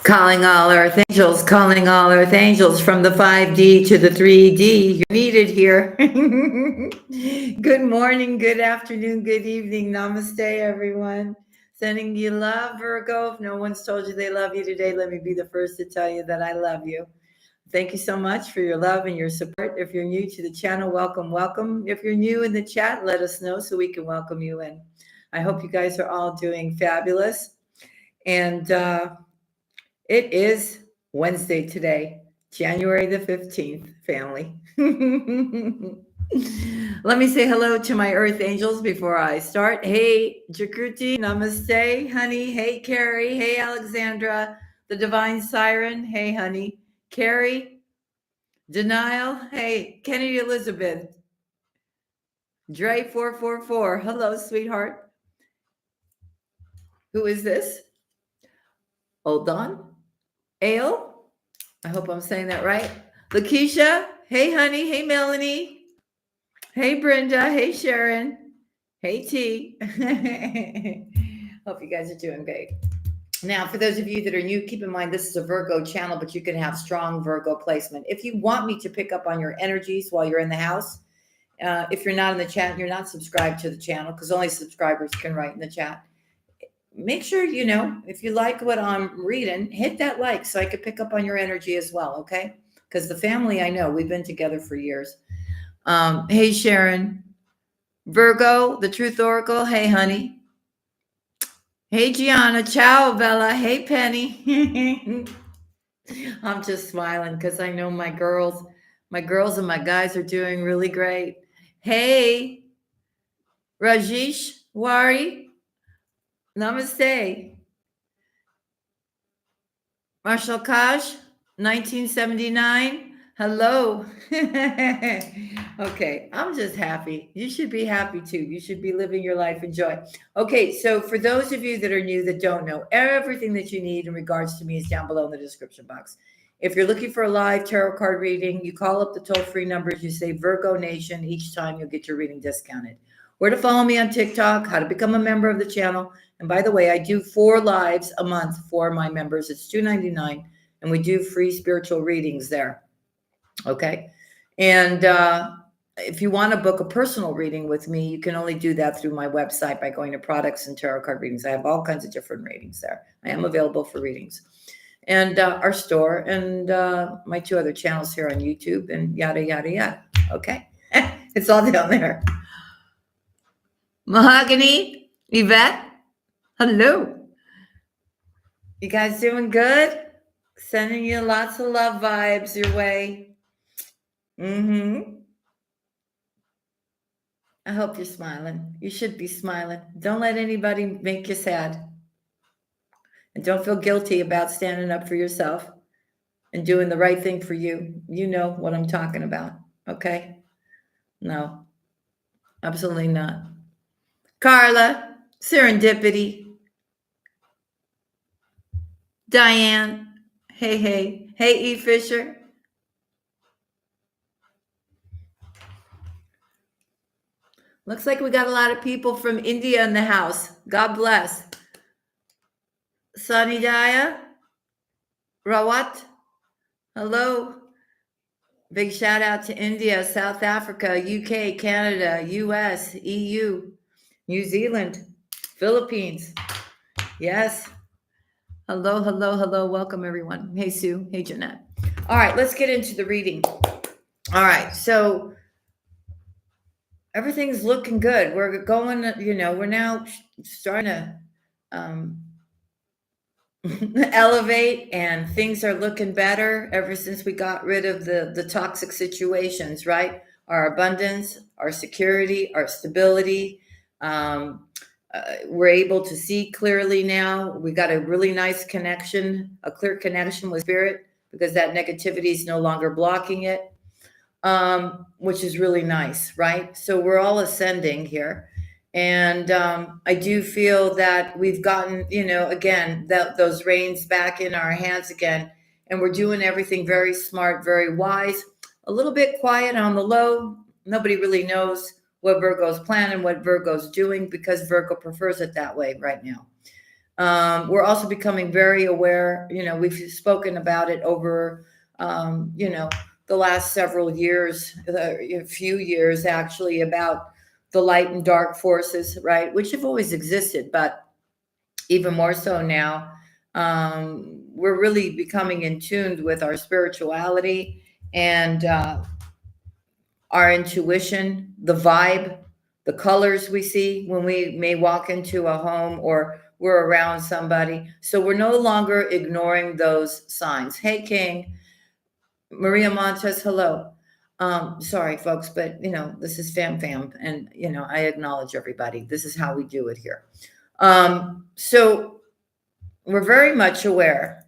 Calling all earth angels, calling all earth angels from the 5D to the 3D. You're needed here. Good morning, good afternoon, good evening. Namaste, everyone. Sending you love, Virgo. If no one's told you they love you today, let me be the first to tell you that I love you. Thank you so much for your love and your support. If you're new to the channel, welcome, welcome. If you're new in the chat, let us know so we can welcome you in. I hope you guys are all doing fabulous. And it is Wednesday today, January the 15th, family. Let me say hello to my earth angels before I start. Hey, Jakuti, namaste, honey. Hey, Carrie. Hey, Alexandra, the divine siren. Hey, honey. Carrie, Denial. Hey, Kennedy Elizabeth. Dre 444. Hello, sweetheart. Who is this? Hold on. Ale. I hope I'm saying that right. Lakeisha. Hey, honey. Hey, Melanie. Hey, Brenda. Hey, Sharon. Hey, T. Hope you guys are doing great. Now, for those of you that are new, keep in mind this is a Virgo channel, but you can have strong Virgo placement. If you want me to pick up on your energies while you're in the house, if you're not in the chat, you're not subscribed to the channel because only subscribers can write in the chat. Make sure, if you like what I'm reading, hit that like so I could pick up on your energy as well, okay? Because the family, I know, we've been together for years. Hey, Sharon. Virgo, the Truth Oracle. Hey, honey. Hey, Gianna. Ciao, Bella. Hey, Penny. I'm just smiling because I know my girls and my guys are doing really great. Hey, Rajesh Wari. Namaste. Marshall Kaj, 1979. Hello. Okay, I'm just happy. You should be happy too. You should be living your life in joy. Okay, so for those of you that are new that don't know, everything that you need in regards to me is down below in the description box. If you're looking for a live tarot card reading, you call up the toll-free numbers, you say Virgo Nation. Each time you'll get your reading discounted. Where to follow me on TikTok, how to become a member of the channel. And by the way, I do 4 lives a month for my members. It's $2.99, and we do free spiritual readings there. Okay. And if you want to book a personal reading with me, you can only do that through my website by going to products and tarot card readings. I have all kinds of different readings there. I am available for readings. And our store and my 2 other channels here on YouTube and yada, yada, yada. Okay. It's all down there. Mahogany, Yvette. Hello. You guys doing good? Sending you lots of love vibes your way. I hope you're smiling. You should be smiling. Don't let anybody make you sad. And don't feel guilty about standing up for yourself and doing the right thing for you. You know what I'm talking about, okay? No, absolutely not. Carla, Serendipity. Diane, hey, hey. Hey, E. Fisher. Looks like we got a lot of people from India in the house. God bless. Sanidaya, Rawat, hello. Big shout out to India, South Africa, UK, Canada, US, EU, New Zealand, Philippines. Yes. Hello, hello, hello. Welcome, everyone. Hey, Sue. Hey, Jeanette. All right, let's get into the reading. All right, so everything's looking good. We're going, we're now starting to elevate, and things are looking better ever since we got rid of the toxic situations, right? Our abundance, our security, our stability. We're able to see clearly now. We got a really nice connection, a clear connection with spirit, because that negativity is no longer blocking it, which is really nice, right? So we're all ascending here. And I do feel that we've gotten, again, those reins back in our hands again. And we're doing everything very smart, very wise, a little bit quiet on the low. Nobody really knows what Virgo's planning, what Virgo's doing, because Virgo prefers it that way right now. We're also becoming very aware. We've spoken about it over, the last several years, a few years actually, about the light and dark forces, right? Which have always existed, but even more so now. We're really becoming in tune with our spirituality and our intuition, the vibe, the colors we see when we may walk into a home or we're around somebody. So we're no longer ignoring those signs. Hey, King. Maria Montes, hello. Sorry, folks, but this is fam, and I acknowledge everybody. This is how we do it here. So we're very much aware,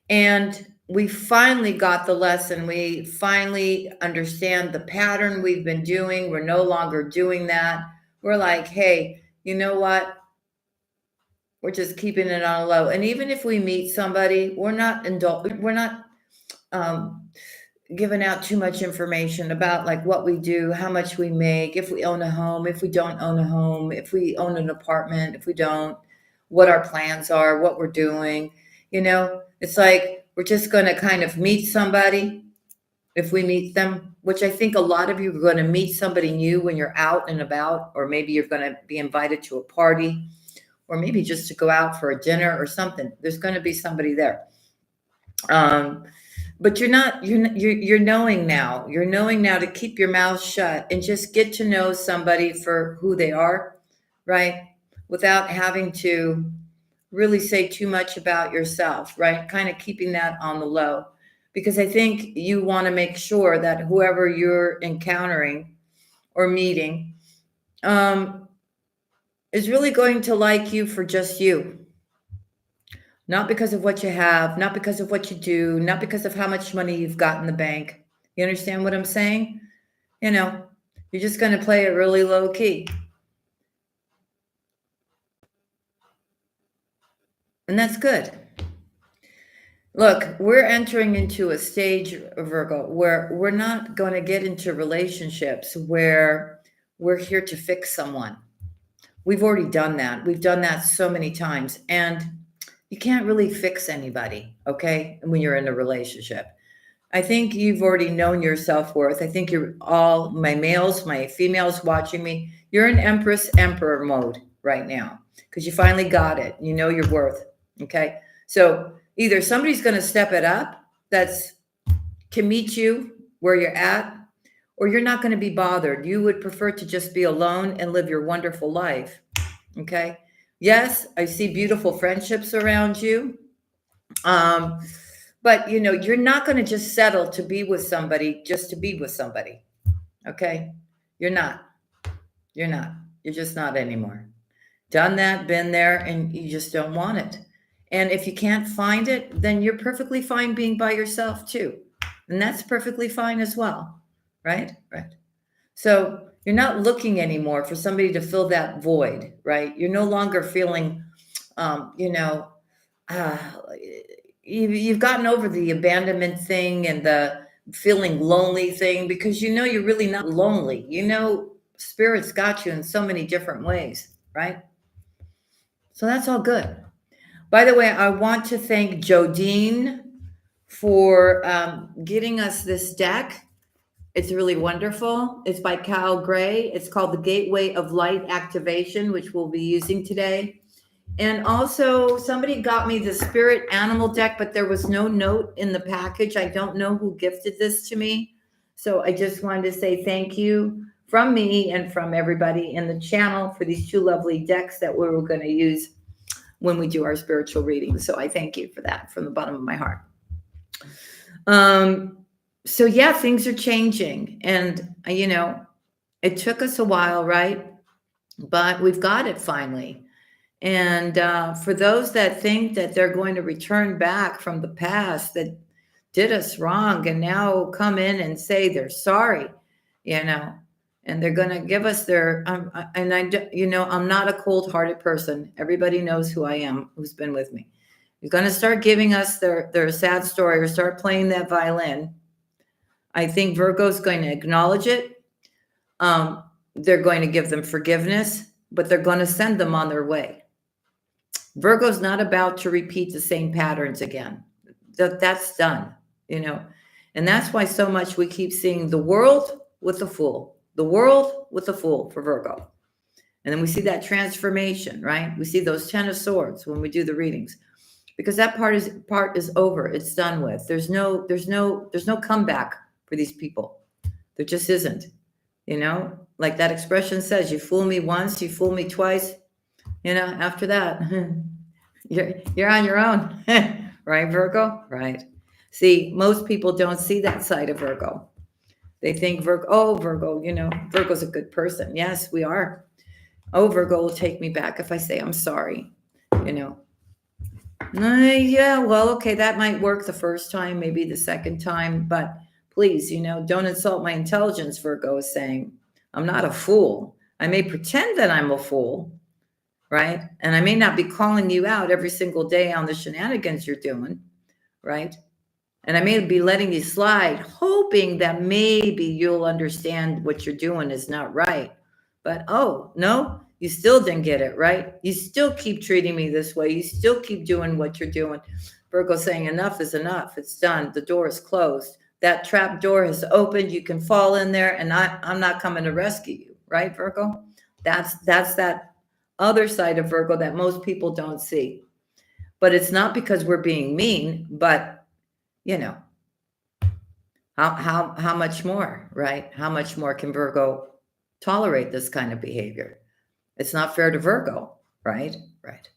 and we finally got the lesson. We finally understand the pattern we've been doing. We're no longer doing that. We're like, hey, you know what? We're just keeping it on a low. And even if we meet somebody, we're not um, giving out too much information about like what we do, how much we make, if we own a home, if we don't own a home, if we own an apartment, if we don't, what our plans are, what we're doing. It's like we're just going to kind of meet somebody if we meet them, which I think a lot of you are going to meet somebody new when you're out and about, or maybe you're going to be invited to a party, or maybe just to go out for a dinner or something. There's going to be somebody there. But you're knowing now. You're knowing now to keep your mouth shut and just get to know somebody for who they are, right? Without having to really say too much about yourself, right? Kind of keeping that on the low. Because I think you want to make sure that whoever you're encountering or meeting is really going to like you for just you. Not because of what you have, not because of what you do, not because of how much money you've got in the bank. You understand what I'm saying? You're just going to play it really low key. And that's good. Look, we're entering into a stage, Virgo, where we're not going to get into relationships where we're here to fix someone. We've already done that. We've done that so many times. And you can't really fix anybody, okay, when you're in a relationship. I think you've already known your self-worth. I think you're all, my males, my females watching me, you're in Empress Emperor mode right now because you finally got it. You know your worth, okay? So either somebody's going to step it up can meet you where you're at, or you're not going to be bothered. You would prefer to just be alone and live your wonderful life, okay? Yes, I see beautiful friendships around you. But you're not going to just settle to be with somebody just to be with somebody. Okay? You're not. You're not. You're just not anymore. Done that, been there, and you just don't want it. And if you can't find it, then you're perfectly fine being by yourself too. And that's perfectly fine as well. Right? Right. So you're not looking anymore for somebody to fill that void, right? You're no longer feeling, you've gotten over the abandonment thing and the feeling lonely thing because you're really not lonely. Spirit's got you in so many different ways, right? So that's all good. By the way, I want to thank Jodine for getting us this deck. It's really wonderful. It's by Cal Gray. It's called the Gateway of Light Activation, which we'll be using today. And also somebody got me the Spirit Animal deck, but there was no note in the package. I don't know who gifted this to me. So I just wanted to say thank you from me and from everybody in the channel for these two lovely decks that we were going to use when we do our spiritual readings. So I thank you for that from the bottom of my heart. So yeah, things are changing, and it took us a while, right? But we've got it finally. And for those that think that they're going to return back from the past that did us wrong and now come in and say they're sorry, and they're going to give us their, I'm not a cold-hearted person. Everybody knows who I am, who's been with me. You're going to start giving us their sad story or start playing that violin. I think Virgo's going to acknowledge it. They're going to give them forgiveness, but they're going to send them on their way. Virgo's not about to repeat the same patterns again. That's done, And that's why so much we keep seeing the world with the fool, the world with the fool for Virgo. And then we see that transformation, right? We see those 10 of swords when we do the readings, because that part is over. It's done with. There's no comeback for these people. There just isn't, like that expression says, you fool me once, you fool me twice, after that, you're on your own, right, Virgo? Right. See, most people don't see that side of Virgo. They think Virgo, Virgo's a good person. Yes, we are. Oh, Virgo will take me back if I say I'm sorry, Yeah, well, okay, that might work the first time, maybe the second time, but please, don't insult my intelligence, Virgo is saying. I'm not a fool. I may pretend that I'm a fool, right? And I may not be calling you out every single day on the shenanigans you're doing, right? And I may be letting you slide, hoping that maybe you'll understand what you're doing is not right. But, oh, no, you still didn't get it, right? You still keep treating me this way. You still keep doing what you're doing. Virgo saying enough is enough. It's done. The door is closed. That trap door has opened. You can fall in there, and I'm not coming to rescue you, right, Virgo? That's that other side of Virgo that most people don't see. But it's not because we're being mean, but how much more, right? How much more can Virgo tolerate this kind of behavior? It's not fair to Virgo, right? Right.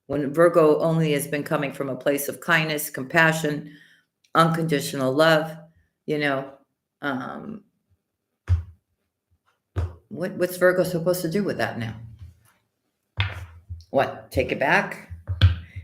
When Virgo only has been coming from a place of kindness, compassion, unconditional love, what's Virgo supposed to do with that now? What? Take it back?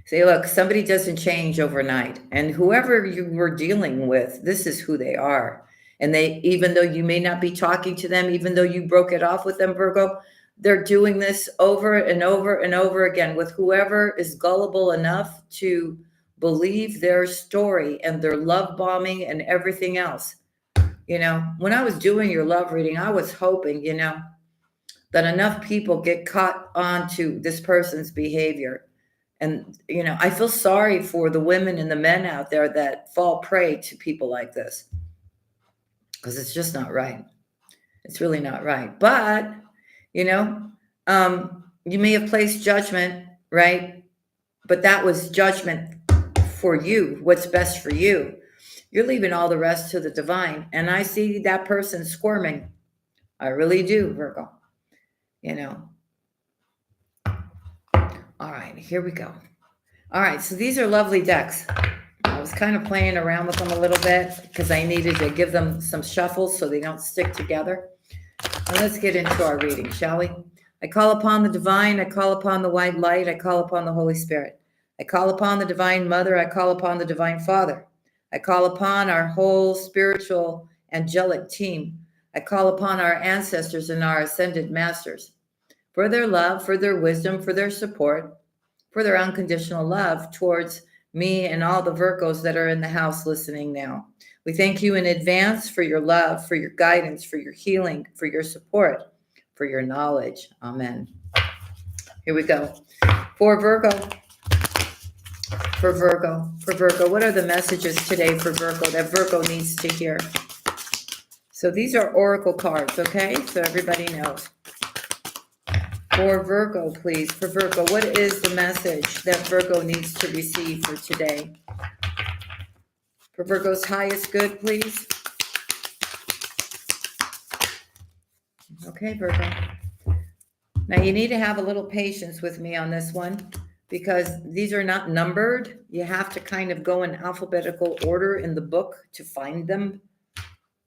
Say, look, somebody doesn't change overnight. And whoever you were dealing with, this is who they are. And even though you may not be talking to them, even though you broke it off with them, Virgo, they're doing this over and over and over again with whoever is gullible enough to believe their story and their love bombing and everything else. When I was doing your love reading, I was hoping, that enough people get caught onto this person's behavior. And, I feel sorry for the women and the men out there that fall prey to people like this, because it's just not right. It's really not right. But, you may have placed judgment, right? But that was judgment for you, what's best for you. You're leaving all the rest to the divine. And I see that person squirming. I really do, Virgo. All right, here we go. All right, so these are lovely decks. I was kind of playing around with them a little bit because I needed to give them some shuffles so they don't stick together. Now let's get into our reading, shall we? I call upon the divine. I call upon the white light. I call upon the Holy Spirit. I call upon the divine mother. I call upon the divine father. I call upon our whole spiritual angelic team. I call upon our ancestors and our ascended masters for their love, for their wisdom, for their support, for their unconditional love towards me and all the Virgos that are in the house listening now. We thank you in advance for your love, for your guidance, for your healing, for your support, for your knowledge. Amen. Here we go. For Virgo. What are the messages today for Virgo that Virgo needs to hear? So these are oracle cards, okay? So everybody knows. For Virgo, please. For Virgo, what is the message that Virgo needs to receive for today? For Virgo's highest good, please. Okay, Virgo. Now you need to have a little patience with me on this one because these are not numbered. You have to kind of go in alphabetical order in the book to find them,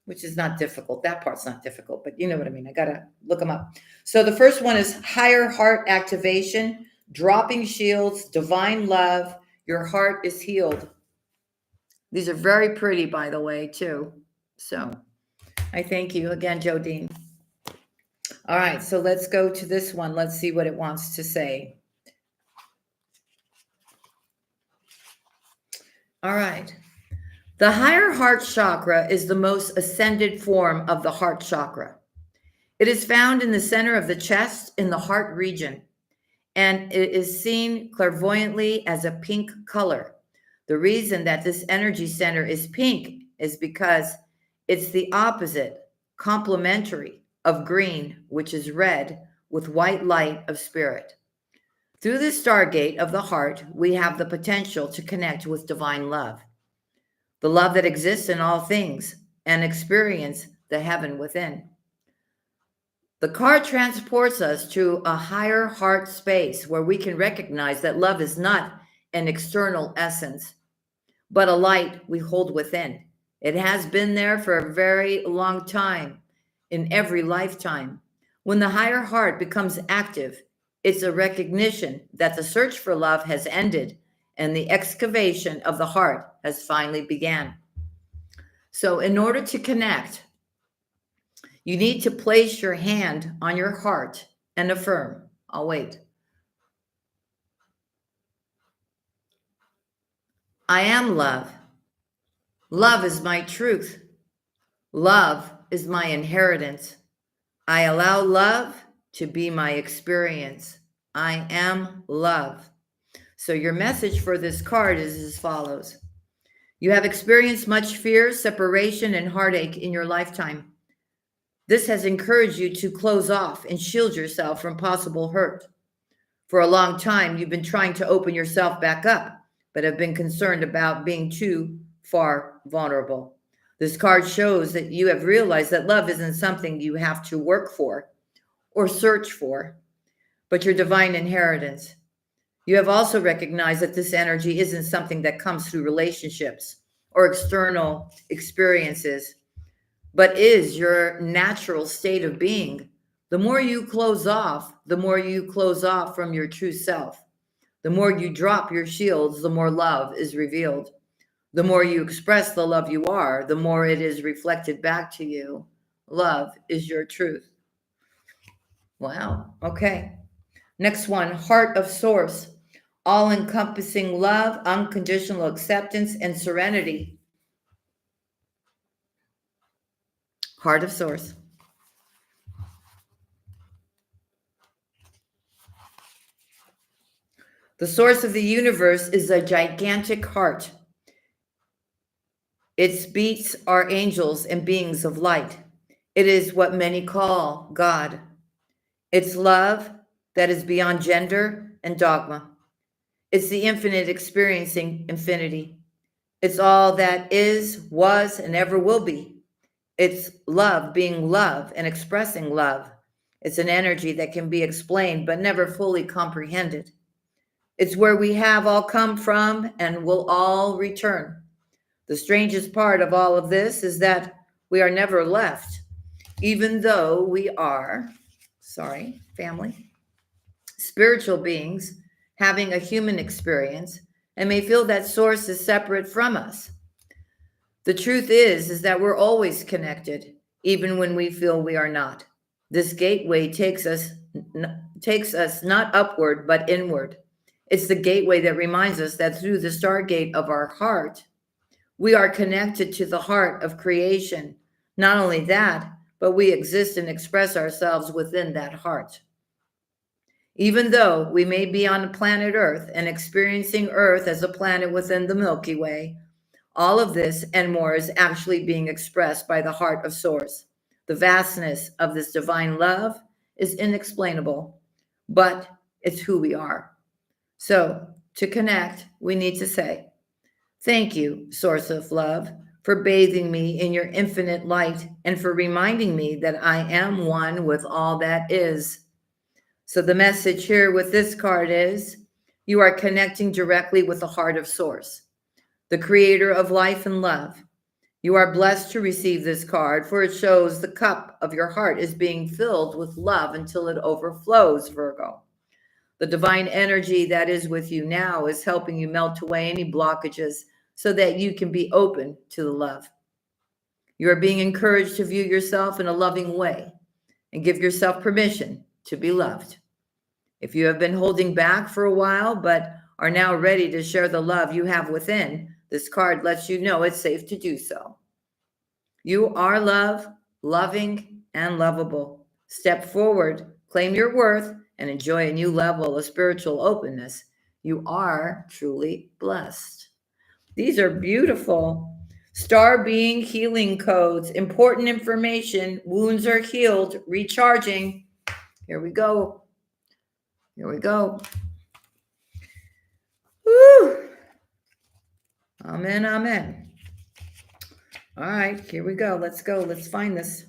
which is not difficult. That part's not difficult, but you know what I mean. I got to look them up. So the first one is higher heart activation, dropping shields, divine love. Your heart is healed. These are very pretty, by the way, too. So I thank you again, Jodine. All right, so let's go to this one. Let's see what it wants to say. All right. The higher heart chakra is the most ascended form of the heart chakra. It is found in the center of the chest in the heart region. and it is seen clairvoyantly as a pink color. The reason that this energy center is pink is because it's the opposite, complementary of green, which is red, with white light of spirit. Through the stargate of the heart, we have the potential to connect with divine love, the love that exists in all things, and experience the heaven within. The card transports us to a higher heart space where we can recognize that love is not an external essence, but a light we hold within. It has been there for a very long time, in every lifetime. When the higher heart becomes active, it's a recognition that the search for love has ended and the excavation of the heart has finally began. So in order to connect, you need to place your hand on your heart and affirm. I'll wait. I am love. Love is my truth. Love is my inheritance. I allow love to be my experience. I am love. So your message for this card is as follows. You have experienced much fear, separation, and heartache in your lifetime. This has encouraged you to close off and shield yourself from possible hurt. For a long time, you've been trying to open yourself back up, but have been concerned about being too far vulnerable. This card shows that you have realized that love isn't something you have to work for or search for, but your divine inheritance. You have also recognized that this energy isn't something that comes through relationships or external experiences, but is your natural state of being. The more you close off, the more you close off from your true self. The more you drop your shields, the more love is revealed. The more you express the love you are, the more it is reflected back to you. Love is your truth. Wow. Okay. Next one, Heart of Source. All-encompassing love, unconditional acceptance, and serenity. Heart of Source. The source of the universe is a gigantic heart. Its beats are angels and beings of light. It is what many call God. It's love that is beyond gender and dogma. It's the infinite experiencing infinity. It's all that is, was, and ever will be. It's love being love and expressing love. It's an energy that can be explained but never fully comprehended. It's where we have all come from and will all return. The strangest part of all of this is that we are never left, even though we are, family, spiritual beings having a human experience and may feel that source is separate from us. The truth is that we're always connected, even when we feel we are not. This gateway takes us not upward, but inward. It's the gateway that reminds us that through the stargate of our heart, we are connected to the heart of creation. Not only that, but we exist and express ourselves within that heart. Even though we may be on planet Earth and experiencing Earth as a planet within the Milky Way, all of this and more is actually being expressed by the heart of Source. The vastness of this divine love is inexplainable, but it's who we are. So, to connect, we need to say, thank you, Source of Love, for bathing me in your infinite light and for reminding me that I am one with all that is. So the message here with this card is, you are connecting directly with the heart of Source, the creator of life and love. You are blessed to receive this card, for it shows the cup of your heart is being filled with love until it overflows, Virgo. The divine energy that is with you now is helping you melt away any blockages so that you can be open to the love. You are being encouraged to view yourself in a loving way and give yourself permission to be loved. If you have been holding back for a while but are now ready to share the love you have within, this card lets you know it's safe to do so. You are love, loving, and lovable. Step forward, claim your worth, and enjoy a new level of spiritual openness, you are truly blessed. These are beautiful. Star being healing codes, important information. Wounds are healed, recharging. Here we go. Here we go. Woo! Amen, amen. All right, here we go. Let's go. Let's find this.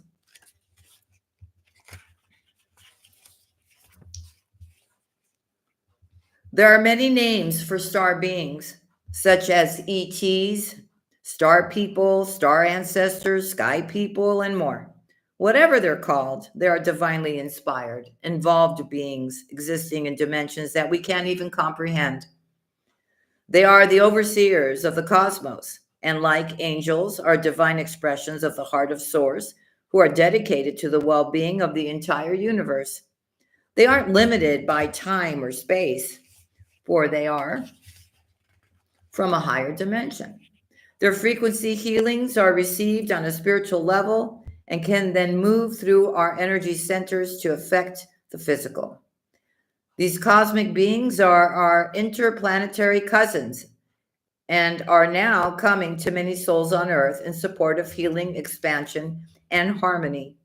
There are many names for star beings, such as ETs, star people, star ancestors, sky people, and more. Whatever they're called, they are divinely inspired, involved beings existing in dimensions that we can't even comprehend. They are the overseers of the cosmos, and like angels, are divine expressions of the heart of Source who are dedicated to the well being of the entire universe. They aren't limited by time or space, for they are from a higher dimension. Their frequency healings are received on a spiritual level and can then move through our energy centers to affect the physical. These cosmic beings are our interplanetary cousins and are now coming to many souls on earth in support of healing, expansion, and harmony.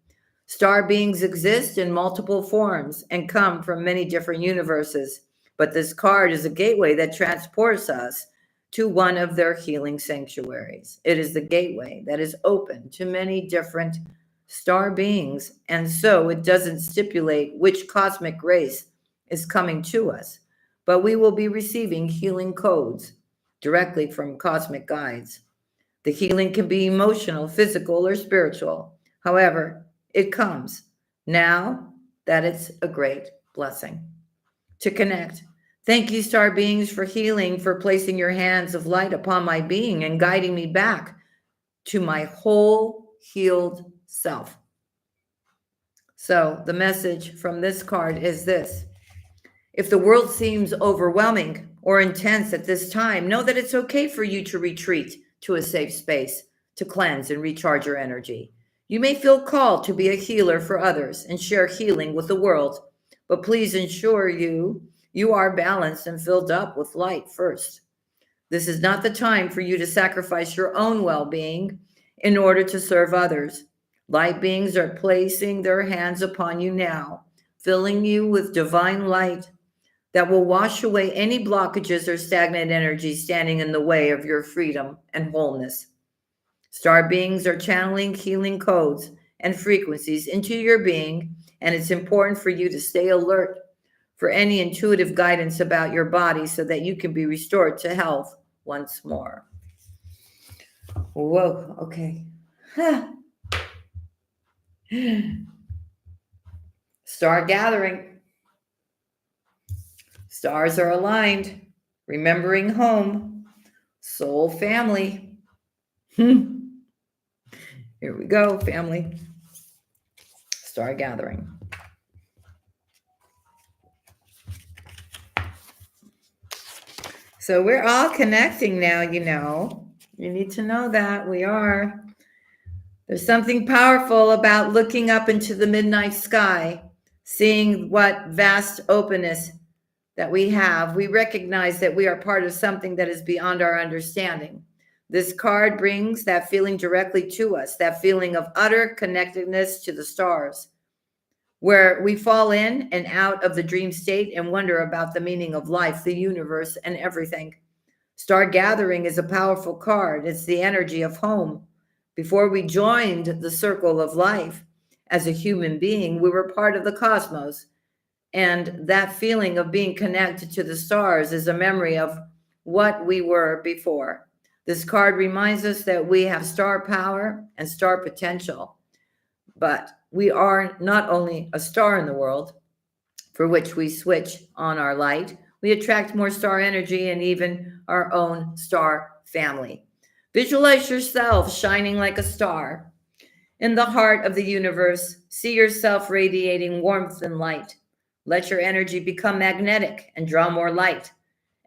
Star beings exist in multiple forms and come from many different universes, but this card is a gateway that transports us to one of their healing sanctuaries. It is the gateway that is open to many different star beings, and so it doesn't stipulate which cosmic race is coming to us, but we will be receiving healing codes directly from cosmic guides. The healing can be emotional, physical, or spiritual. However, it comes now that it's a great blessing. To connect, thank you, star beings, for healing, for placing your hands of light upon my being and guiding me back to my whole healed self. So, the message from this card is this: if the world seems overwhelming or intense at this time, know that it's okay for you to retreat to a safe space to cleanse and recharge your energy. You may feel called to be a healer for others and share healing with the world, but please ensure you are balanced and filled up with light first. This is not the time for you to sacrifice your own well-being in order to serve others. Light beings are placing their hands upon you now, filling you with divine light that will wash away any blockages or stagnant energy standing in the way of your freedom and wholeness. Star beings are channeling healing codes and frequencies into your being, and it's important for you to stay alert for any intuitive guidance about your body so that you can be restored to health once more. Whoa, okay. Star gathering. Stars are aligned, remembering home, soul family. Here we go, family. Star gathering. So we're all connecting now, you know. You need to know that we are. There's something powerful about looking up into the midnight sky, seeing what vast openness that we have. We recognize that we are part of something that is beyond our understanding. This card brings that feeling directly to us, that feeling of utter connectedness to the stars, where we fall in and out of the dream state and wonder about the meaning of life, the universe, and everything. Star gathering is a powerful card. It's the energy of home. Before we joined the circle of life as a human being, we were part of the cosmos. And that feeling of being connected to the stars is a memory of what we were before. This card reminds us that we have star power and star potential, but we are not only a star in the world for which we switch on our light, we attract more star energy and even our own star family. Visualize yourself shining like a star in the heart of the universe. See yourself radiating warmth and light. Let your energy become magnetic and draw more light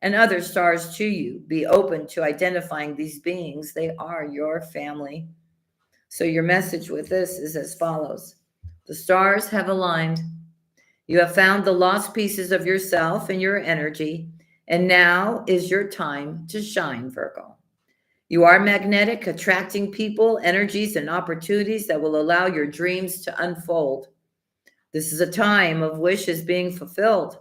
and other stars to you. Be open to identifying these beings. They are your family. So your message with this is as follows. The stars have aligned. You have found the lost pieces of yourself and your energy, and now is your time to shine, Virgo. You are magnetic, attracting people, energies, and opportunities that will allow your dreams to unfold. This is a time of wishes being fulfilled.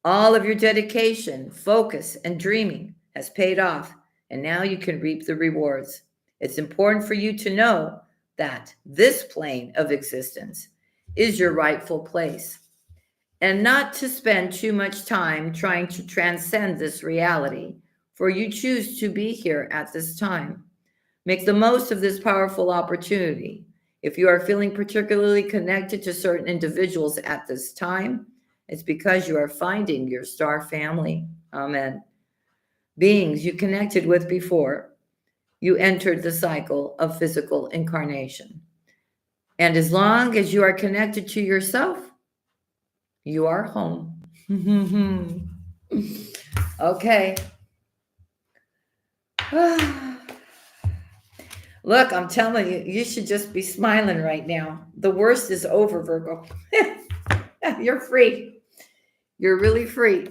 All of your dedication, focus, and dreaming has paid off, and now you can reap the rewards. It's important for you to know that this plane of existence is your rightful place, and not to spend too much time trying to transcend this reality, for you choose to be here at this time. Make the most of this powerful opportunity. If you are feeling particularly connected to certain individuals at this time, it's because you are finding your star family. Amen. Beings you connected with before you entered the cycle of physical incarnation. And as long as you are connected to yourself, you are home. Okay. Look, I'm telling you, you should just be smiling right now. The worst is over, Virgo. You're free. You're really free.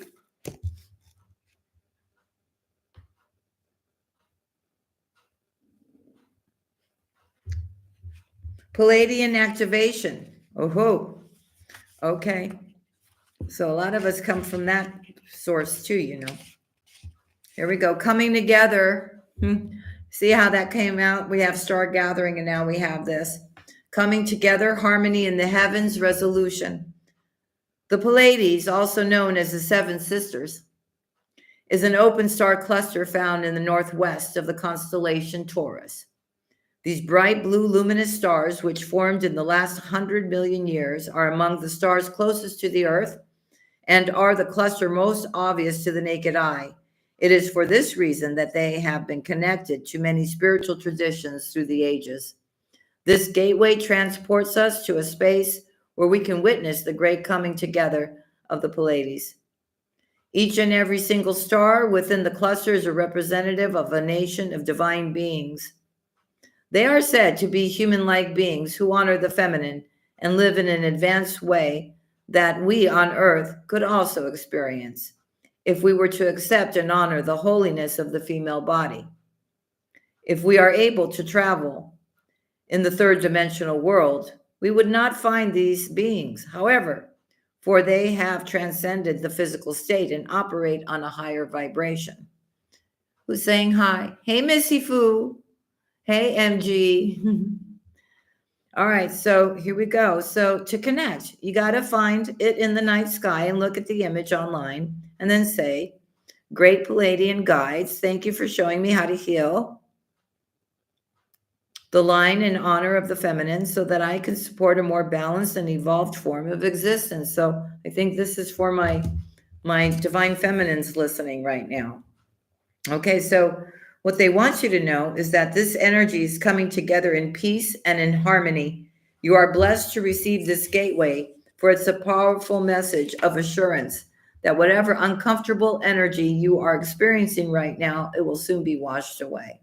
Pleiadian activation. Oh, okay. So a lot of us come from that source too, you know. Here we go. Coming together. See how that came out? We have star gathering, and now we have this. Coming together, harmony in the heavens, resolution. The Pleiades, also known as the Seven Sisters, is an open star cluster found in the northwest of the constellation Taurus. These bright blue luminous stars, which formed in the last 100 million years, are among the stars closest to the Earth and are the cluster most obvious to the naked eye. It is for this reason that they have been connected to many spiritual traditions through the ages. This gateway transports us to a space where we can witness the great coming together of the Pleiades. Each and every single star within the cluster is a representative of a nation of divine beings. They are said to be human-like beings who honor the feminine and live in an advanced way that we on Earth could also experience if we were to accept and honor the holiness of the female body. If we are able to travel in the third dimensional world, we would not find these beings. However, for they have transcended the physical state and operate on a higher vibration. Who's saying hi? Hey, Missy Fu. Hey, MG. All right, so here we go. So to connect, you got to find it in the night sky and look at the image online and then say, great Pleiadian guides, thank you for showing me how to heal the line in honor of the feminine so that I can support a more balanced and evolved form of existence. So I think this is for my divine feminines listening right now. Okay, so what they want you to know is that this energy is coming together in peace and in harmony. You are blessed to receive this gateway, for it's a powerful message of assurance that whatever uncomfortable energy you are experiencing right now, it will soon be washed away.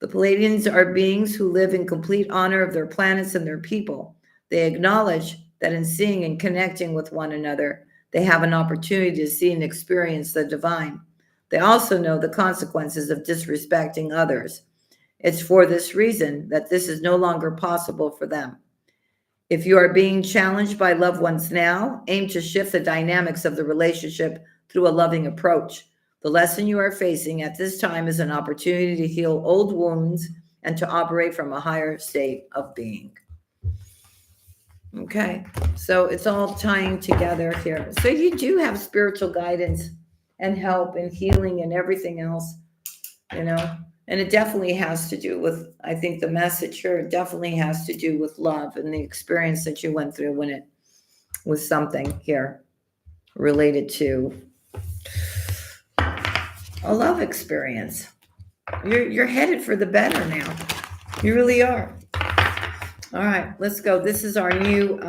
The Pleiadians are beings who live in complete honor of their planets and their people. They acknowledge that in seeing and connecting with one another, they have an opportunity to see and experience the divine. They also know the consequences of disrespecting others. It's for this reason that this is no longer possible for them. If you are being challenged by loved ones now, aim to shift the dynamics of the relationship through a loving approach. The lesson you are facing at this time is an opportunity to heal old wounds and to operate from a higher state of being. Okay, so it's all tying together here. So you do have spiritual guidance and help and healing and everything else, you know, and it definitely has to do with, I think the message here definitely has to do with love and the experience that you went through when it was something here related to a love experience. You're headed for the better now. You really are. All right, let's go. This is our new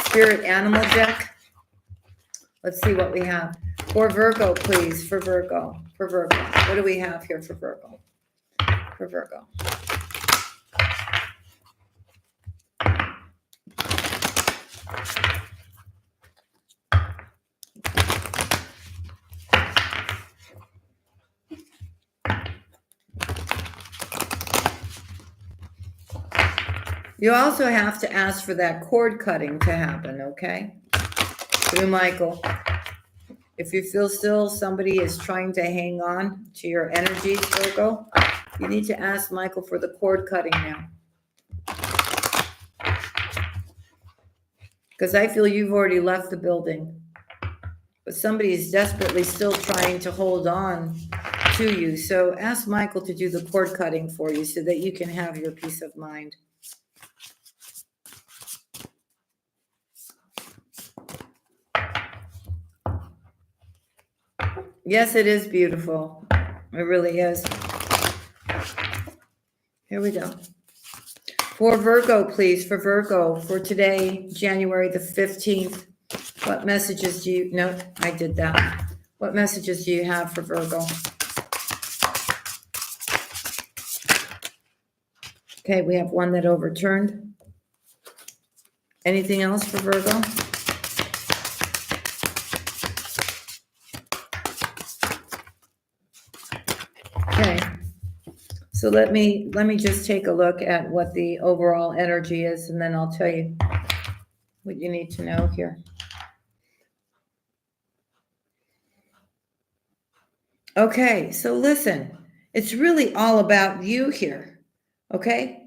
spirit animal deck. Let's see what we have. For Virgo, please. For Virgo. For Virgo. What do we have here for Virgo? For Virgo. You also have to ask for that cord cutting to happen, okay? Through Michael. If you feel still somebody is trying to hang on to your energies, Virgo, you need to ask Michael for the cord cutting now. Because I feel you've already left the building. But somebody is desperately still trying to hold on to you. So ask Michael to do the cord cutting for you so that you can have your peace of mind. Yes, it is beautiful. It really is. Here we go. For Virgo, please. For Virgo, for today, January the 15th. What messages do you... No, I did that. What messages do you have for Virgo? Okay, we have one that overturned. Anything else for Virgo? Okay. So let me just take a look at what the overall energy is, and then I'll tell you what you need to know here. Okay, so listen, it's really all about you here, okay?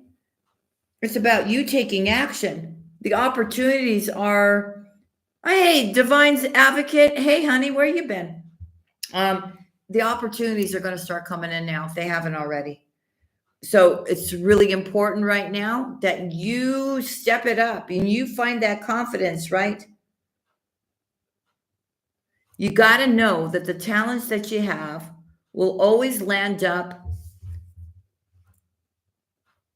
It's about you taking action. The opportunities are, hey, Divine's Advocate, hey, honey, where you been? The opportunities are going to start coming in now if they haven't already. So it's really important right now that you step it up and you find that confidence, right? You got to know that the talents that you have will always land up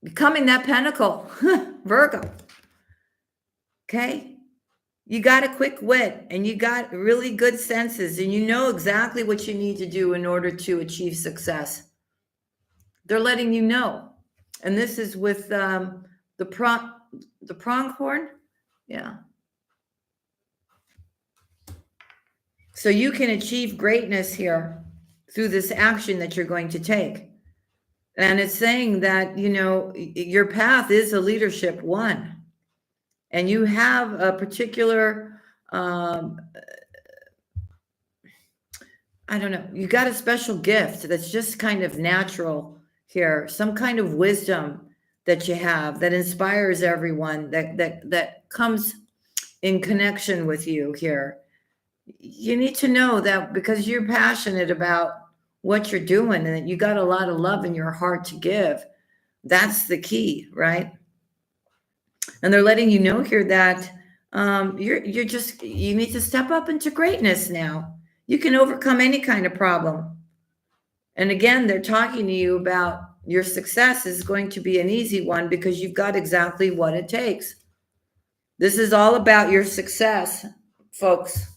becoming that pinnacle, Virgo. Okay? You got a quick wit and you got really good senses and you know exactly what you need to do in order to achieve success. They're letting you know. And this is with the pronghorn. Yeah. So you can achieve greatness here through this action that you're going to take. And it's saying that, you know, your path is a leadership one. And you have a particular, I don't know, you got a special gift that's just kind of natural here. Some kind of wisdom that you have that inspires everyone, that comes in connection with you here. You need to know that because you're passionate about what you're doing and that you got a lot of love in your heart to give. That's the key, right? And they're letting you know here that you need to step up into greatness now. You can overcome any kind of problem. And again, they're talking to you about your success is going to be an easy one because you've got exactly what it takes. This is all about your success, folks.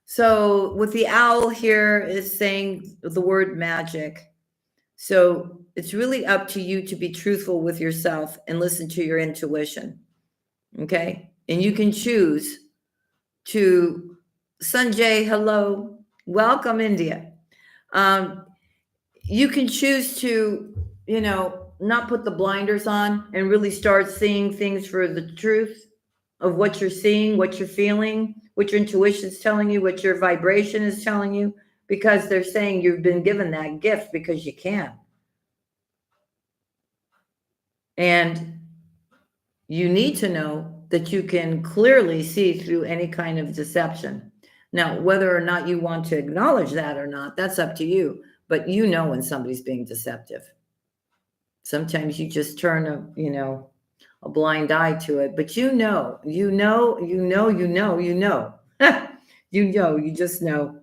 So with the owl here is saying the word magic. So it's really up to you to be truthful with yourself and listen to your intuition. Okay? And you can choose to, Sanjay, hello, welcome India. You can choose to, you know, not put the blinders on and really start seeing things for the truth of what you're seeing, what you're feeling, what your intuition is telling you, what your vibration is telling you, because they're saying you've been given that gift because you can. And you need to know that you can clearly see through any kind of deception. Now, whether or not you want to acknowledge that or not, that's up to you. But you know when somebody's being deceptive. Sometimes you just turn a blind eye to it, but you just know.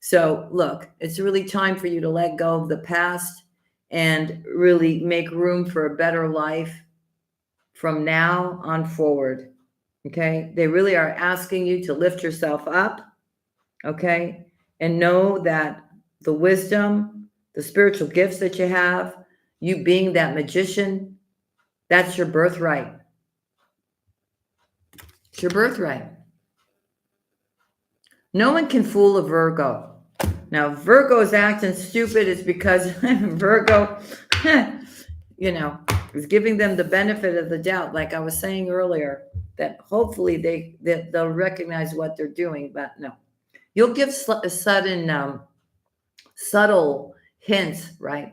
So look, it's really time for you to let go of the past and really make room for a better life from now on forward. Okay. They really are asking you to lift yourself up. Okay. And know that the wisdom, the spiritual gifts that you have, you being that magician, that's your birthright. It's your birthright. No one can fool a Virgo. Now, Virgo is acting stupid is because Virgo, is giving them the benefit of the doubt. Like I was saying earlier, that hopefully they'll recognize what they're doing, but no. You'll give sudden, subtle hints, right,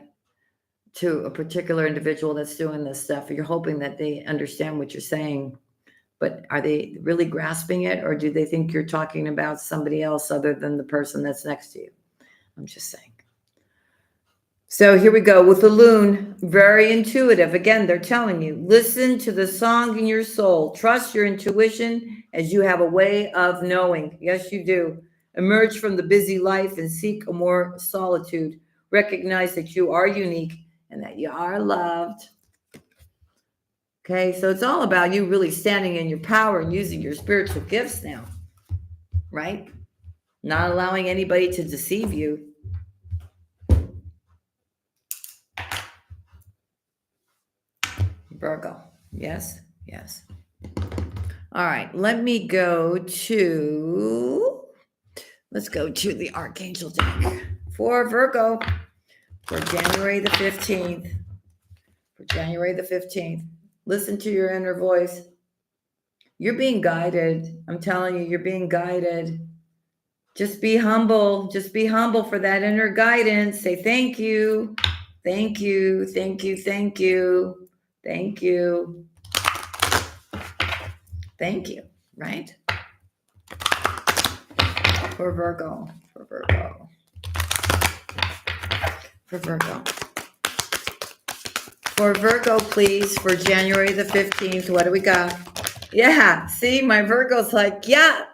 to a particular individual that's doing this stuff. You're hoping that they understand what you're saying, but are they really grasping it, or do they think you're talking about somebody else other than the person that's next to you? I'm just saying. So here we go with the loon. Very intuitive. Again, they're telling you, listen to the song in your soul. Trust your intuition as you have a way of knowing. Yes, you do. Emerge from the busy life and seek a more solitude. Recognize that you are unique and that you are loved. Okay, so it's all about you really standing in your power and using your spiritual gifts now, right? Not allowing anybody to deceive you. Virgo, yes, yes. All right, let's go to the Archangel deck for Virgo for January the 15th. For January the 15th. Listen to your inner voice. You're being guided. I'm telling you, you're being guided. Just be humble. Just be humble for that inner guidance. Say thank you. Thank you. Thank you. Thank you. Thank you. Thank you. Right? For Virgo. For Virgo. For Virgo. For Virgo, please, for January the 15th. What do we got? Yeah. See, my Virgo's like, yeah.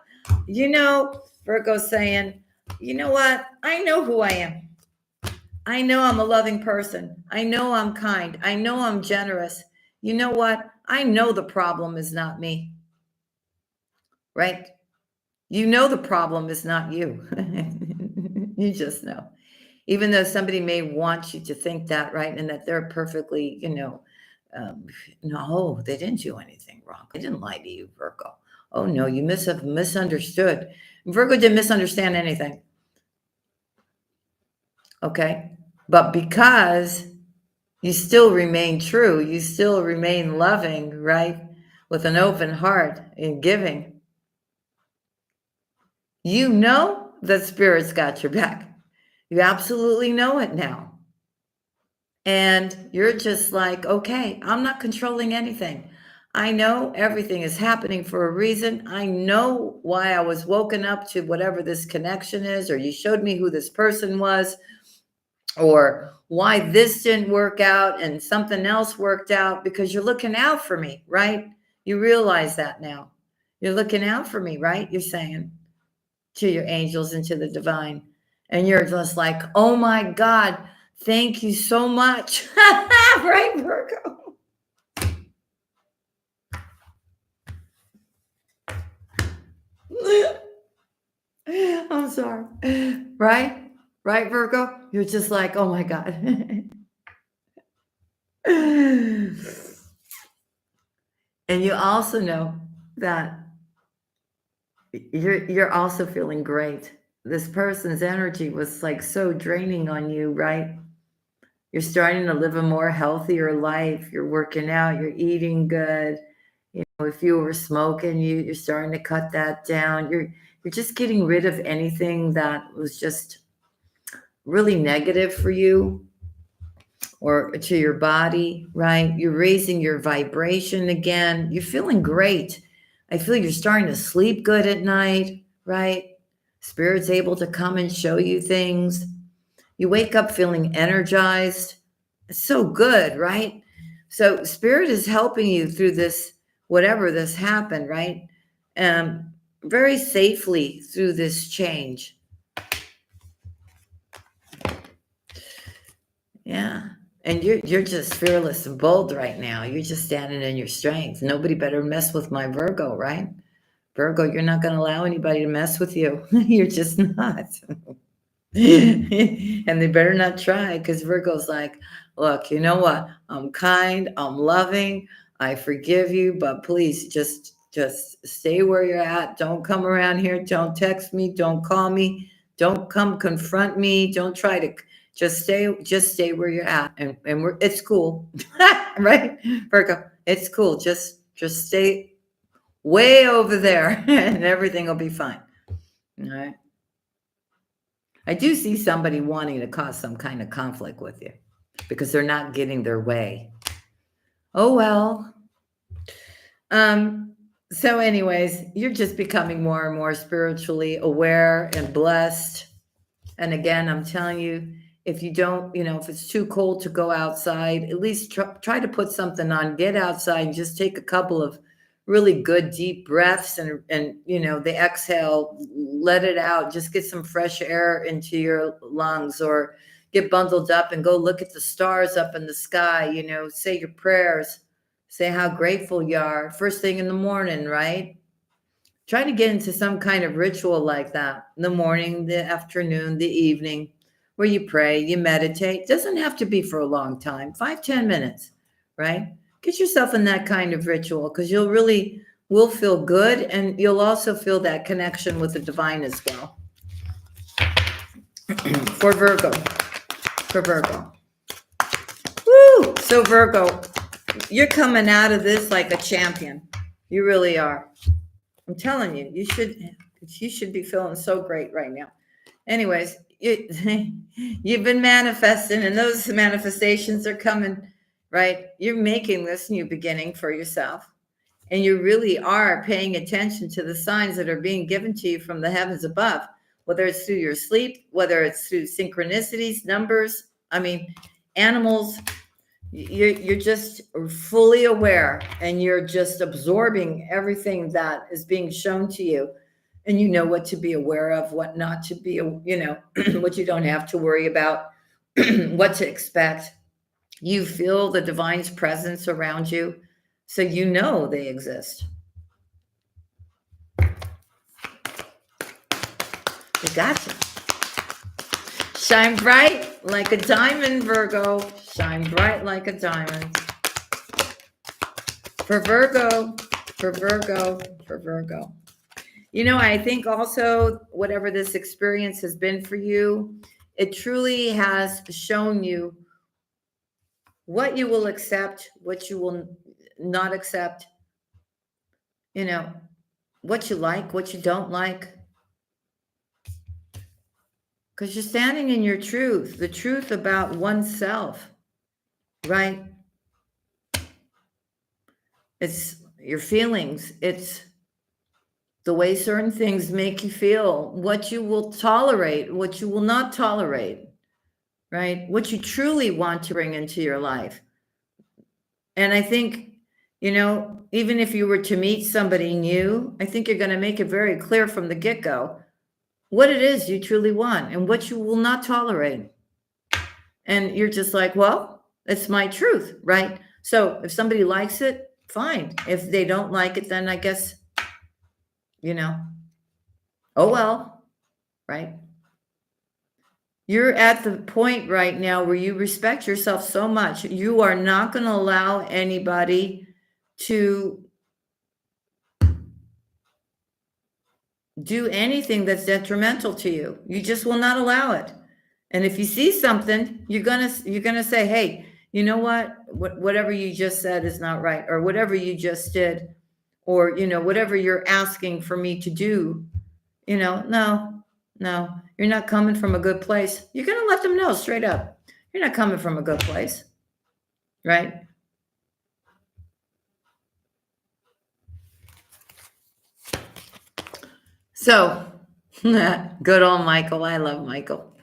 Virgo's saying, you know what? I know who I am. I know I'm a loving person. I know I'm kind. I know I'm generous. You know what? I know the problem is not me. Right? You know the problem is not you. You just know. Even though somebody may want you to think that, right? And that they're perfectly, no, they didn't do anything wrong. They didn't lie to you, Virgo. Oh, no, you have misunderstood. Virgo didn't misunderstand anything. Okay? But because you still remain true, you still remain loving, right? With an open heart in giving. You know that Spirit's got your back. You absolutely know it now. And you're just like, okay, I'm not controlling anything. I know everything is happening for a reason. I know why I was woken up to whatever this connection is, or you showed me who this person was, or why this didn't work out and something else worked out, because you're looking out for me, right? You realize that now. You're looking out for me, right? You're saying to your angels and to the divine. And you're just like, oh my God, thank you so much. Right, Virgo? I'm sorry. Right? Right, Virgo? You're just like, oh my God. And you also know that you're also feeling great. This person's energy was like so draining on you, right? You're starting to live a more healthier life. You're working out, you're eating good. If you were smoking, you're starting to cut that down. You're just getting rid of anything that was just really negative for you or to your body, right? You're raising your vibration again. You're feeling great. I feel you're starting to sleep good at night, right? Spirit's able to come and show you things. You wake up feeling energized. It's so good, right? So Spirit is helping you through this, whatever this happened, right? Very safely through this change. Yeah. And you're just fearless and bold right now. You're just standing in your strength. Nobody better mess with my Virgo, right? Virgo, you're not going to allow anybody to mess with you. You're just not. And they better not try, because Virgo's like, look, you know what? I'm kind. I'm loving. I forgive you. But please just Just stay where you're at. Don't come around here. Don't text me. Don't call me. Don't come confront me. Don't try to just stay where you're at. And it's cool. Right? Virgo, it's cool. Just stay way over there and everything will be fine. All right. I do see somebody wanting to cause some kind of conflict with you because they're not getting their way. Oh, well. So anyways, you're just becoming more and more spiritually aware and blessed. And again, I'm telling you, if you don't, if it's too cold to go outside, at least try to put something on, get outside and just take a couple of really good deep breaths and the exhale, let it out, just get some fresh air into your lungs, or get bundled up and go look at the stars up in the sky, say your prayers, say how grateful you are first thing in the morning, right? Try to get into some kind of ritual like that in the morning, the afternoon, the evening, where you pray, you meditate. It doesn't have to be for a long time, 5-10 minutes, right? Get yourself in that kind of ritual because you'll will feel good, and you'll also feel that connection with the divine as well. For Virgo. Woo! So Virgo, you're coming out of this like a champion. You really are. I'm telling you, you should be feeling so great right now. Anyways, you've been manifesting, and those manifestations are coming, right? You're making this new beginning for yourself, and you really are paying attention to the signs that are being given to you from the heavens above, whether it's through your sleep, whether it's through synchronicities, numbers, animals. You're just fully aware, and you're just absorbing everything that is being shown to you, and you know what to be aware of, what not to be, what you don't have to worry about, what to expect. You feel the divine's presence around you, so you know they exist. You gotcha. Shine bright like a diamond, Virgo. Shine bright like a diamond. For Virgo. I think also whatever this experience has been for you, it truly has shown you what you will accept, what you will not accept, what you like, what you don't like. Because you're standing in your truth, the truth about oneself, right? It's your feelings. It's the way certain things make you feel, what you will tolerate, what you will not tolerate, right? What you truly want to bring into your life. And I think, even if you were to meet somebody new, I think you're going to make it very clear from the get-go what it is you truly want and what you will not tolerate. And you're just like, well, it's my truth, right? So if somebody likes it, fine. If they don't like it, then I guess, oh well, right? You're at the point right now where you respect yourself so much. You are not going to allow anybody to do anything that's detrimental to you. You just will not allow it. And if you see something, you're gonna say, hey, you know what? Whatever you just said is not right, or whatever you just did, or whatever you're asking for me to do, no, you're not coming from a good place. You're gonna let them know straight up. You're not coming from a good place, right? So, good old Michael. I love Michael.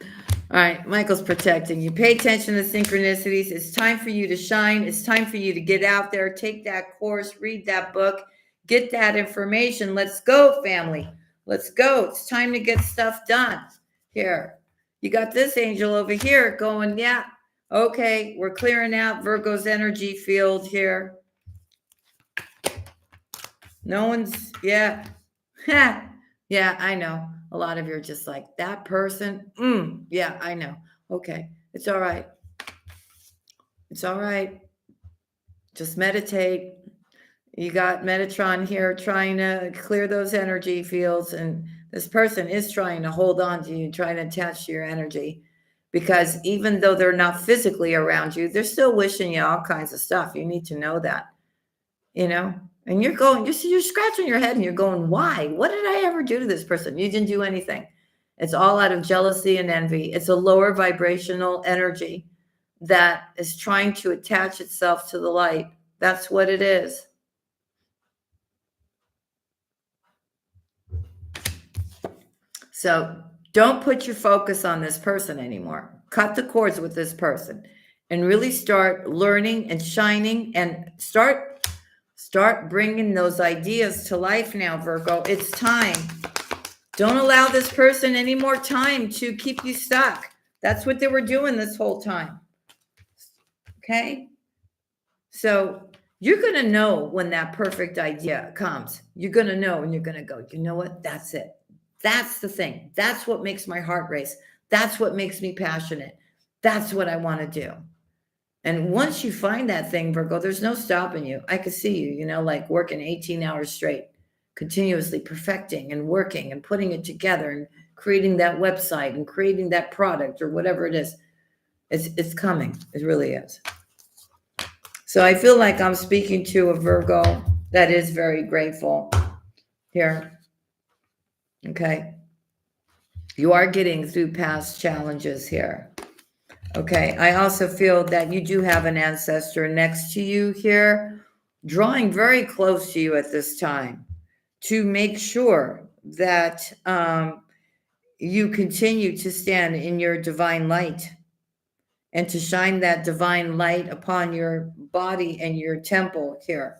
All right, Michael's protecting you. Pay attention to synchronicities. It's time for you to shine. It's time for you to get out there, take that course, read that book, get that information. Let's go, family. Let's go. It's time to get stuff done. Here, you got this angel over here going, yeah, okay, we're clearing out Virgo's energy field here. No one's, yeah. Yeah, I know. A lot of you are just like, that person? Yeah, I know. Okay, it's all right. It's all right. Just meditate. You got Metatron here trying to clear those energy fields, and this person is trying to hold on to you, trying to attach to your energy, because even though they're not physically around you, they're still wishing you all kinds of stuff. You need to know that, and you're scratching your head and you're going, why? What did I ever do to this person? You didn't do anything. It's all out of jealousy and envy. It's a lower vibrational energy that is trying to attach itself to the light. That's what it is. So don't put your focus on this person anymore. Cut the cords with this person and really start learning and shining, and start bringing those ideas to life now, Virgo. It's time. Don't allow this person any more time to keep you stuck. That's what they were doing this whole time. Okay? So you're going to know when that perfect idea comes. You're going to know, and you're going to go, you know what? That's it. That's the thing. That's what makes my heart race. That's what makes me passionate. That's what I want to do. And once you find that thing, Virgo, there's no stopping you. I could see you, like working 18 hours straight, continuously perfecting and working and putting it together and creating that website and creating that product or whatever it is. It's coming. It really is. So I feel like I'm speaking to a Virgo that is very grateful here. Okay. You are getting through past challenges here. Okay. I also feel that you do have an ancestor next to you here, drawing very close to you at this time to make sure that you continue to stand in your divine light and to shine that divine light upon your body and your temple here.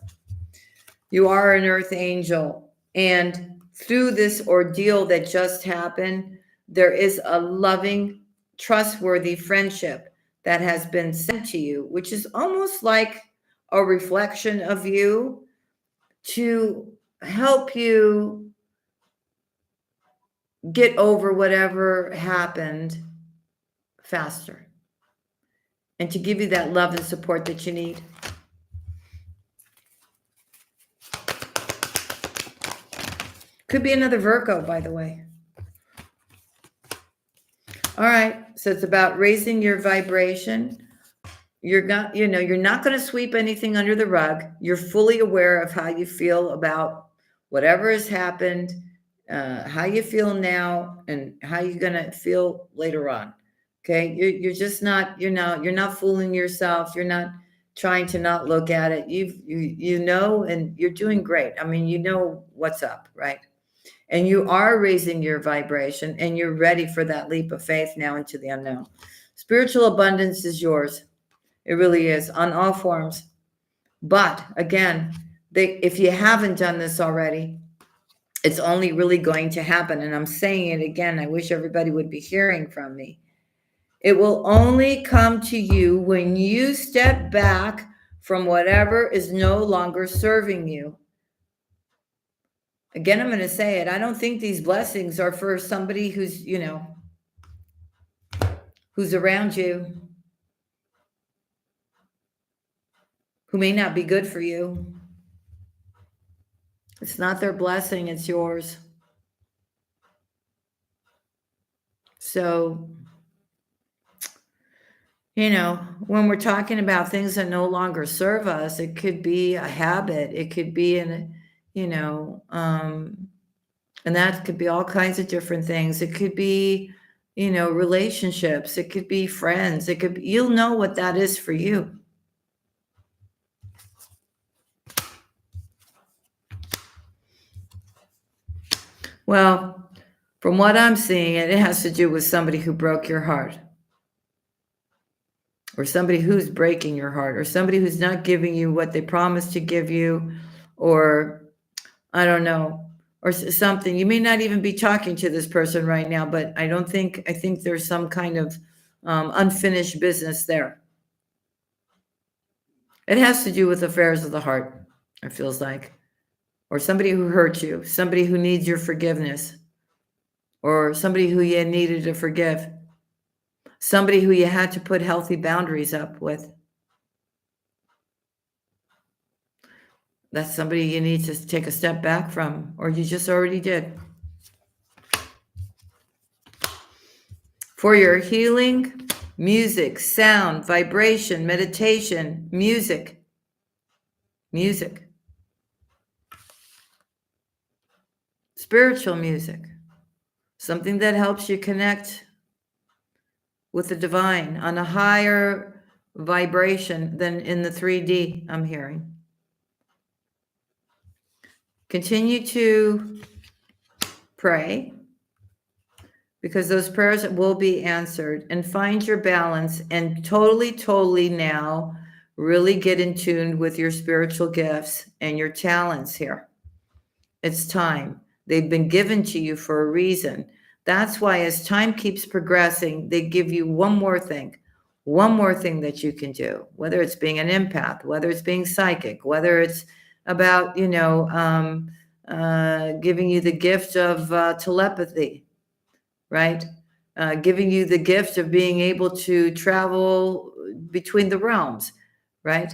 You are an earth angel, and through this ordeal that just happened, there is a loving, trustworthy friendship that has been sent to you, which is almost like a reflection of you to help you get over whatever happened faster and to give you that love and support that you need. Could be another Virgo, by the way. All right. So it's about raising your vibration. You're not going to sweep anything under the rug. You're fully aware of how you feel about whatever has happened, how you feel now, and how you're going to feel later on. Okay. You're just not, you're not fooling yourself. You're not trying to not look at it. And you're doing great. I mean, you know what's up, right? And you are raising your vibration, and you're ready for that leap of faith now into the unknown. Spiritual abundance is yours. It really is, on all forms. But again, if you haven't done this already, it's only really going to happen. And I'm saying it again. I wish everybody would be hearing from me. It will only come to you when you step back from whatever is no longer serving you. Again, I'm going to say it. I don't think these blessings are for somebody who's, who's around you, who may not be good for you. It's not their blessing. It's yours. So, when we're talking about things that no longer serve us, it could be a habit. It could be and that could be all kinds of different things. It could be, relationships. It could be friends. You'll know what that is for you. Well, from what I'm seeing, it has to do with somebody who broke your heart, or somebody who's breaking your heart, or somebody who's not giving you what they promised to give you, or I don't know, or something. You may not even be talking to this person right now, but I think there's some kind of unfinished business there. It has to do with affairs of the heart, it feels like, or somebody who hurt you, somebody who needs your forgiveness, or somebody who you needed to forgive, somebody who you had to put healthy boundaries up with. That's somebody you need to take a step back from, or you just already did. For your healing, music, sound, vibration, meditation, music. Spiritual music. Something that helps you connect with the divine on a higher vibration than in the 3D, I'm hearing. Continue to pray, because those prayers will be answered, and find your balance and totally now really get in tune with your spiritual gifts and your talents here. It's time. They've been given to you for a reason. That's why as time keeps progressing, they give you one more thing that you can do, whether it's being an empath, whether it's being psychic, whether it's about, giving you the gift of telepathy, right? Giving you the gift of being able to travel between the realms, right?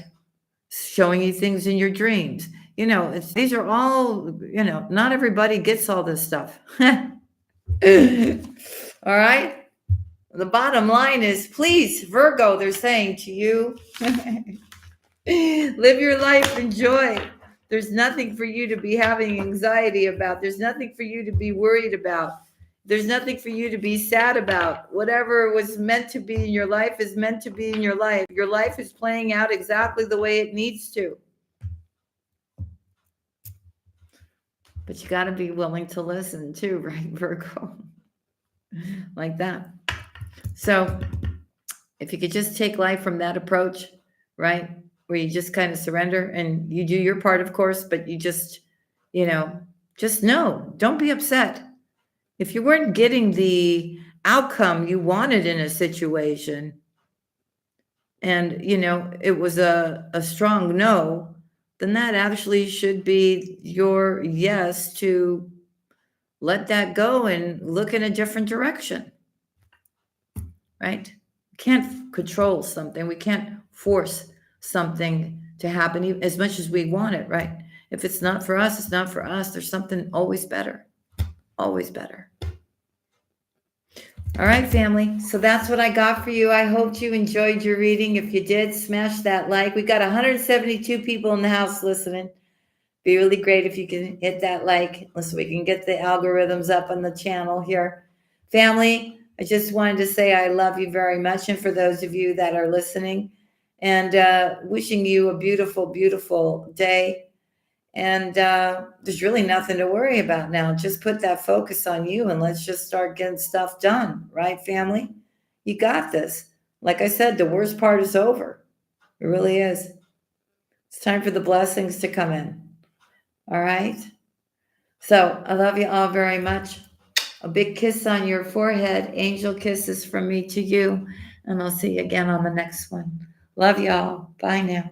Showing you things in your dreams. These are all, not everybody gets all this stuff. All right. The bottom line is, please, Virgo, they're saying to you, live your life, enjoy. There's nothing for you to be having anxiety about. There's nothing for you to be worried about. There's nothing for you to be sad about. Whatever was meant to be in your life is meant to be in your life. Your life is playing out exactly the way it needs to. But you got to be willing to listen too, right, Virgo? Like that. So if you could just take life from that approach, right, where you just kind of surrender and you do your part, of course, but you just know, don't be upset. If you weren't getting the outcome you wanted in a situation, and, it was a strong no, then that actually should be your yes to let that go and look in a different direction, right? We can't control something. We can't force something to happen even as much as we want it, right? If it's not for us, it's not for us. There's something always better. Always better. All right, family. So that's what I got for you. I hope you enjoyed your reading. If you did, smash that like. We've got 172 people in the house listening. Be really great if you can hit that like, so we can get the algorithms up on the channel here. Family, I just wanted to say I love you very much. And for those of you that are listening, and wishing you a beautiful, beautiful day. And there's really nothing to worry about now. Just put that focus on you and let's just start getting stuff done. Right, family? You got this. Like I said, the worst part is over. It really is. It's time for the blessings to come in. All right? So I love you all very much. A big kiss on your forehead. Angel kisses from me to you. And I'll see you again on the next one. Love y'all. Bye now.